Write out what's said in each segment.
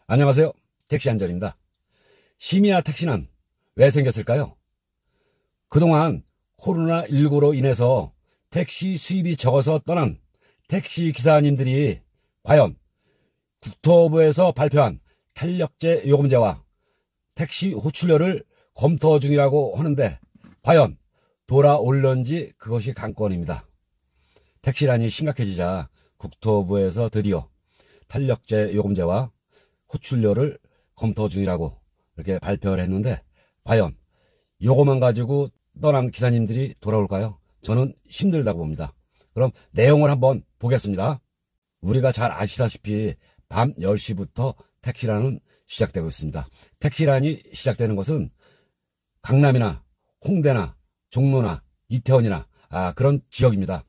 안녕하세요. 택시 안전입니다. 심야 택시는 왜 생겼을까요? 그동안 코로나19로 인해서 택시 수입이 적어서 떠난 택시 기사님들이 과연 국토부에서 발표한 탄력제 요금제와 택시 호출료를 검토 중이라고 하는데 과연 돌아올런지 그것이 관건입니다. 택시란이 심각해지자 국토부에서 드디어 탄력제 요금제와 호출료를 검토 중이라고 이렇게 발표를 했는데 과연 요거만 가지고 떠난 기사님들이 돌아올까요? 저는 힘들다고 봅니다. 그럼 내용을 한번 보겠습니다. 우리가 잘 아시다시피 밤 10시부터 택시란은 시작되고 있습니다. 택시란이 시작되는 것은 강남이나 홍대나 종로나 이태원이나 그런 지역입니다.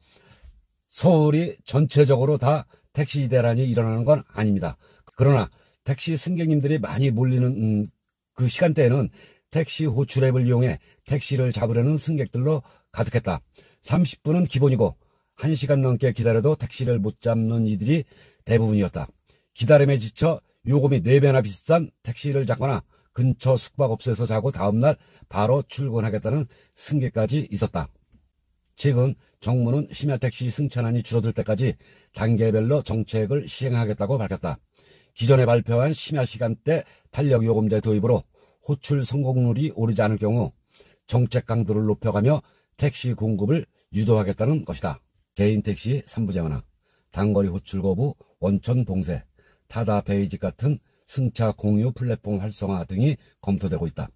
서울이 전체적으로 다 택시 대란이 일어나는 건 아닙니다. 그러나 택시 승객님들이 많이 몰리는 그 시간대에는 택시 호출앱을 이용해 택시를 잡으려는 승객들로 가득했다. 30분은 기본이고 1시간 넘게 기다려도 택시를 못 잡는 이들이 대부분이었다. 기다림에 지쳐 요금이 4배나 비싼 택시를 잡거나 근처 숙박업소에서 자고 다음날 바로 출근하겠다는 승객까지 있었다. 최근 정부는 심야택시 승차난이 줄어들 때까지 단계별로 정책을 시행하겠다고 밝혔다. 기존에 발표한 심야 시간대 탄력요금제 도입으로 호출 성공률이 오르지 않을 경우 정책 강도를 높여가며 택시 공급을 유도하겠다는 것이다. 개인 택시 3부제화나 단거리 호출 거부, 원천 봉쇄, 타다 베이직 같은 승차 공유 플랫폼 활성화 등이 검토되고 있다.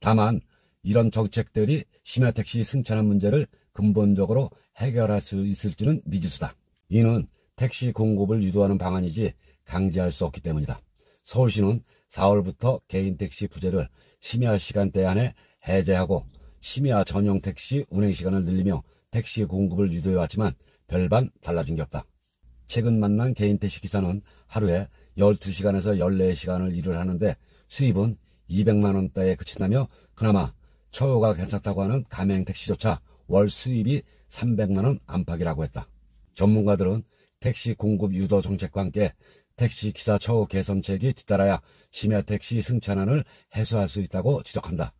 다만 이런 정책들이 심야 택시 승차난 문제를 근본적으로 해결할 수 있을지는 미지수다. 이는 택시 공급을 유도하는 방안이지 강제할 수 없기 때문이다. 서울시는 4월부터 개인 택시 부재를 심야 시간대 안에 해제하고 심야 전용 택시 운행 시간을 늘리며 택시 공급을 유도해왔지만 별반 달라진 게 없다. 최근 만난 개인 택시 기사는 하루에 12시간에서 14시간을 일을 하는데 수입은 200만 원대에 그친다며 그나마 처우가 괜찮다고 하는 가맹 택시조차 월 수입이 300만 원 안팎이라고 했다. 전문가들은 택시 공급 유도 정책과 함께 택시 기사 처우 개선책이 뒤따라야 심야 택시 승차난을 해소할 수 있다고 지적한다.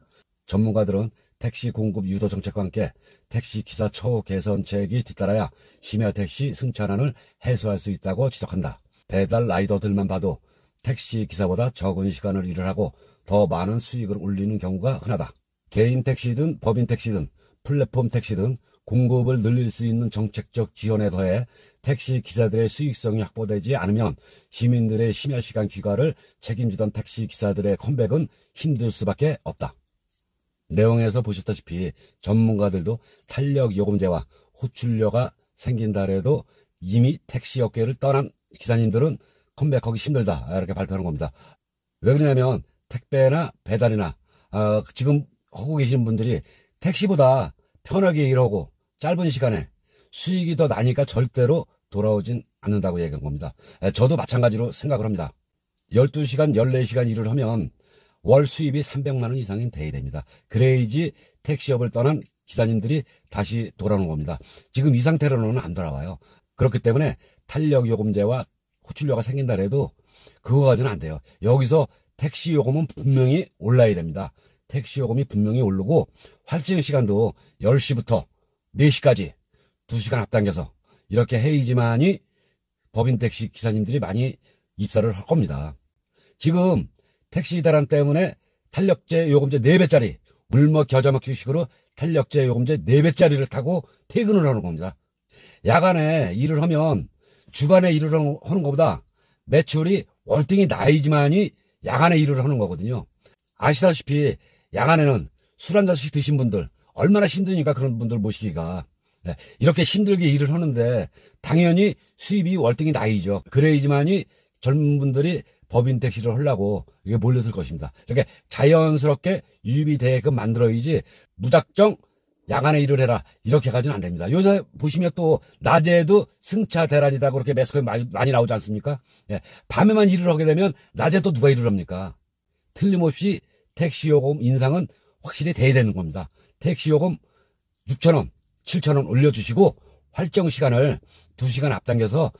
전문가들은 택시 공급 유도 정책과 함께 택시 기사 처우 개선책이 뒤따라야 심야 택시 승차난을 해소할 수 있다고 지적한다. 배달 라이더들만 봐도 택시 기사보다 적은 시간을 일을 하고 더 많은 수익을 올리는 경우가 흔하다. 개인 택시든 법인 택시든 플랫폼 택시든 공급을 늘릴 수 있는 정책적 지원에 더해 택시 기사들의 수익성이 확보되지 않으면 시민들의 심야 시간 귀가를 책임지던 택시 기사들의 컴백은 힘들 수밖에 없다. 내용에서 보셨다시피 전문가들도 탄력 요금제와 호출료가 생긴다 해도 이미 택시 업계를 떠난 기사님들은 컴백하기 힘들다 이렇게 발표하는 겁니다. 왜 그러냐면 택배나 배달이나 지금 하고 계신 분들이 택시보다 편하게 일하고 짧은 시간에 수익이 더 나니까 절대로 돌아오진 않는다고 얘기한 겁니다. 저도 마찬가지로 생각을 합니다. 12시간, 14시간 일을 하면 월 수입이 300만 원 이상이 돼야 됩니다. 그래야지 택시업을 떠난 기사님들이 다시 돌아오는 겁니다. 지금 이 상태로는 안 돌아와요. 그렇기 때문에 탄력요금제와 호출료가 생긴다 해도 그거 가지고는 안 돼요. 여기서 택시요금은 분명히 올라야 됩니다. 택시요금이 분명히 오르고 활증 시간도 10시부터 4시까지 2시간 앞당겨서 이렇게 해야지만이 법인 택시 기사님들이 많이 입사를 할 겁니다. 지금 택시 대란 때문에 탄력제 요금제 4배짜리 물먹 겨자 먹기식으로 탄력제 요금제 4배짜리를 타고 퇴근을 하는 겁니다. 야간에 일을 하면 주간에 일을 하는 것보다 매출이 월등히 나이지만이 야간에 일을 하는 거거든요. 아시다시피 야간에는 술 한 잔씩 드신 분들 얼마나 힘드니까 그런 분들 모시기가. 이렇게 힘들게 일을 하는데 당연히 수입이 월등히 나이죠. 그래야지만이 젊은 분들이 법인 택시를 하려고 이게 몰려들 것입니다. 이렇게 자연스럽게 유입이 되게끔 만들어야지 무작정 야간에 일을 해라 이렇게 가지는 안 됩니다. 요새 보시면 또 낮에도 승차 대란이다 그렇게 매스컴에 많이 나오지 않습니까? 밤에만 일을 하게 되면 낮에 또 누가 일을 합니까? 틀림없이 택시요금 인상은 확실히 돼야 되는 겁니다. 택시요금 6,000원, 7,000원 올려주시고 활정 시간을 2시간 앞당겨서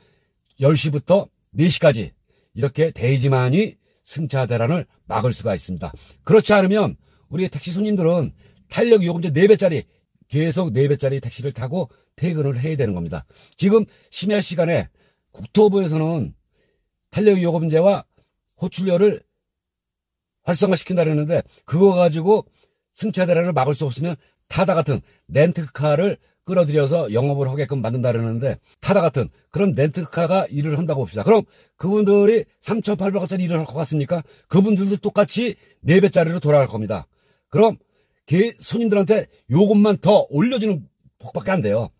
10시부터 4시까지 이렇게 돼야지만이 승차 대란을 막을 수가 있습니다. 그렇지 않으면 우리 택시 손님들은 탄력 요금제 4배짜리 계속 4배짜리 택시를 타고 퇴근을 해야 되는 겁니다. 지금 심야 시간에 국토부에서는 탄력 요금제와 호출료를 활성화시킨다 그랬는데 그거 가지고 승차 대란을 막을 수 없으면 타다 같은 렌트카를 끌어들여서 영업을 하게끔 만든다 그러는데 타다 같은 그런 렌트카가 일을 한다고 봅시다. 그럼 그분들이 3,800원짜리 일을 할 것 같습니까? 그분들도 똑같이 4배짜리로 돌아갈 겁니다. 그럼 손님들한테 요금만 더 올려주는 폭밖에 안 돼요.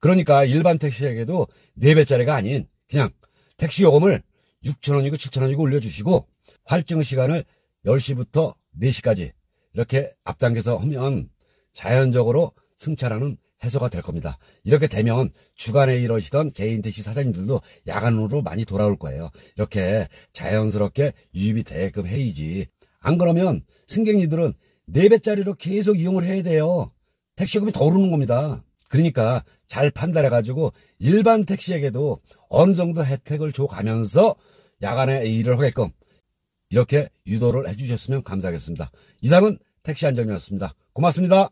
그러니까 일반 택시에게도 4배짜리가 아닌 그냥 택시 요금을 6,000원이고 7,000원이고 올려주시고 활증 시간을 10시부터 4시까지 이렇게 앞당겨서 하면 자연적으로 승차라는 해소가 될 겁니다. 이렇게 되면 주간에 이러시던 개인 택시 사장님들도 야간으로 많이 돌아올 거예요. 이렇게 자연스럽게 유입이 되게끔 해야지. 안 그러면 승객님들은 4배짜리로 계속 이용을 해야 돼요. 택시요금이 더 오르는 겁니다. 그러니까 잘 판단해가지고 일반 택시에게도 어느 정도 혜택을 줘가면서 야간에 일을 하게끔 이렇게 유도를 해주셨으면 감사하겠습니다. 이상은 택시 안전이었습니다. 고맙습니다.